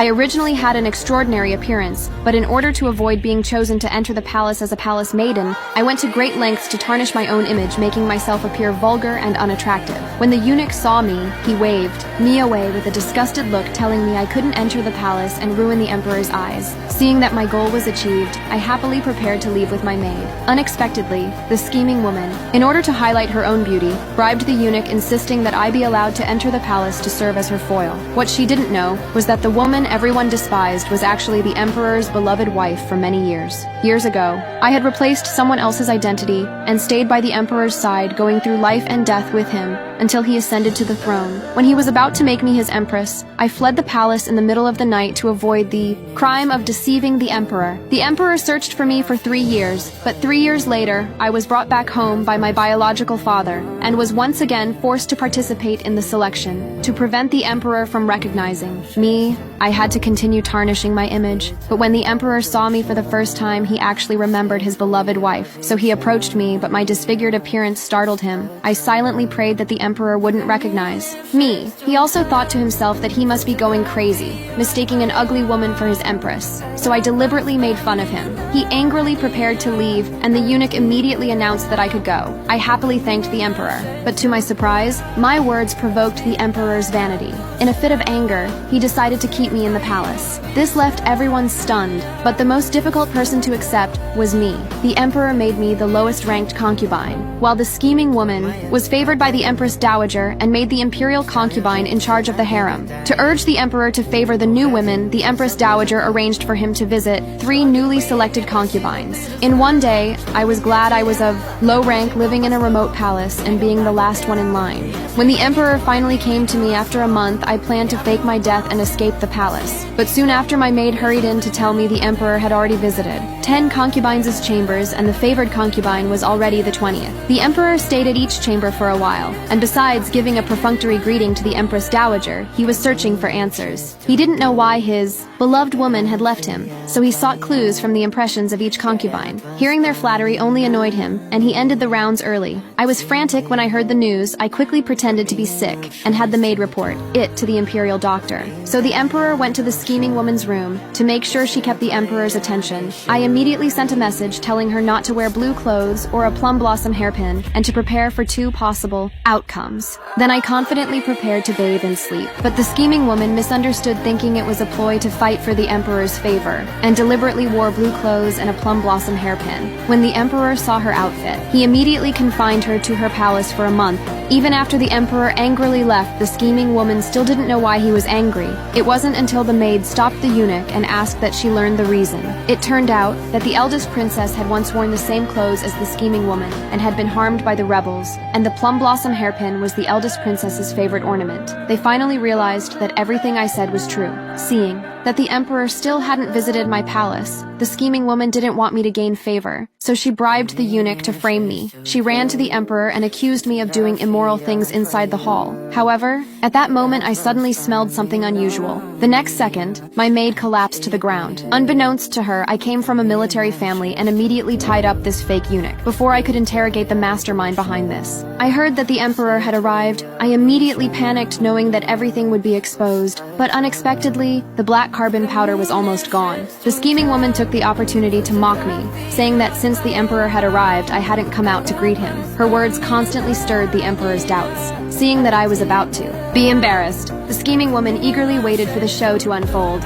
I originally had an extraordinary appearance, but in order to avoid being chosen to enter the palace as a palace maiden, I went to great lengths to tarnish my own image, making myself appear vulgar and unattractive. When the eunuch saw me, he waved me away with a disgusted look, telling me I couldn't enter the palace and ruin the emperor's eyes. Seeing that my goal was achieved, I happily prepared to leave with my maid. Unexpectedly, the scheming woman, in order to highlight her own beauty, bribed the eunuch, insisting that I be allowed to enter the palace to serve as her foil. What she didn't know was that the woman everyone despised was actually the emperor's beloved wife for many years. Years ago, I had replaced someone else's identity and stayed by the emperor's side, going through life and death with him until he ascended to the throne. When he was about to make me his empress, I fled the palace in the middle of the night to avoid the crime of deceiving the emperor. The emperor searched for me for 3 years, but 3 years later, I was brought back home by my biological father and was once again forced to participate in the selection. To prevent the emperor from recognizing me, I had to continue tarnishing my image. But when the emperor saw me for the first time, he actually remembered his beloved wife. So he approached me, but my disfigured appearance startled him. I silently prayed that the emperor wouldn't recognize me. He also thought to himself that he must be going crazy, mistaking an ugly woman for his empress. So I deliberately made fun of him. He angrily prepared to leave, and the eunuch immediately announced that I could go. I happily thanked the emperor, but to my surprise, my words provoked the emperor's vanity. In a fit of anger, he decided to keep me in the palace. This left everyone stunned, but the most difficult person to accept was me. The emperor made me the lowest ranked concubine, while the scheming woman was favored by the empress dowager and made the imperial concubine in charge of the harem. To urge the emperor to favor the new women, the empress dowager arranged for him to visit 3 newly selected concubines. In one day, I was glad I was of low rank, living in a remote palace and being the last one in line. When the emperor finally came to me after a month, I planned to fake my death and escape the palace. But soon after, my maid hurried in to tell me the emperor had already visited 10 concubines' chambers, and the favored concubine was already the 20th. The emperor stayed at each chamber for a while, and besides giving a perfunctory greeting to the empress dowager, he was searching for answers. He didn't know why his beloved woman had left him, so he sought clues from the impressions of each concubine. Hearing their flattery only annoyed him, and he ended the rounds early. I was frantic when I heard the news. I quickly pretended to be sick and had the maid report it to the imperial doctor. So the emperor went to the scheming woman's room to make sure she kept the emperor's attention. I immediately sent a message telling her not to wear blue clothes or a plum blossom hairpin and to prepare for 2 possible outcomes. Then I confidently prepared to bathe and sleep. But the scheming woman misunderstood, thinking it was a ploy to fight for the emperor's favor, and deliberately wore blue clothes and a plum blossom hairpin. When the emperor saw her outfit, he immediately confined her to her palace for a month. Even after the emperor angrily left, the scheming woman still didn't know why he was angry. It wasn't until the maid stopped the eunuch and asked that she learn the reason. It turned out that the eldest princess had once worn the same clothes as the scheming woman and had been harmed by the rebels, and the plum blossom hairpin was the eldest princess's favorite ornament. They finally realized that everything I said was true. Seeing that the emperor still hadn't visited my palace, the scheming woman didn't want me to gain favor, so she bribed the eunuch to frame me. She ran to the emperor and accused me of doing immoral things inside the hall. However, at that moment I suddenly smelled something unusual. The next second, my maid collapsed to the ground. Unbeknownst to her, I came from a military family and immediately tied up this fake eunuch before I could interrogate the mastermind behind this. I heard that the emperor had arrived. I immediately panicked, knowing that everything would be exposed, but unexpectedly, the black carbon powder was almost gone. The scheming woman took the opportunity to mock me, saying that since the emperor had arrived, I hadn't come out to greet him. Her words constantly stirred the emperor's doubts. Seeing that I was about to be embarrassed, the scheming woman eagerly waited for the show to unfold.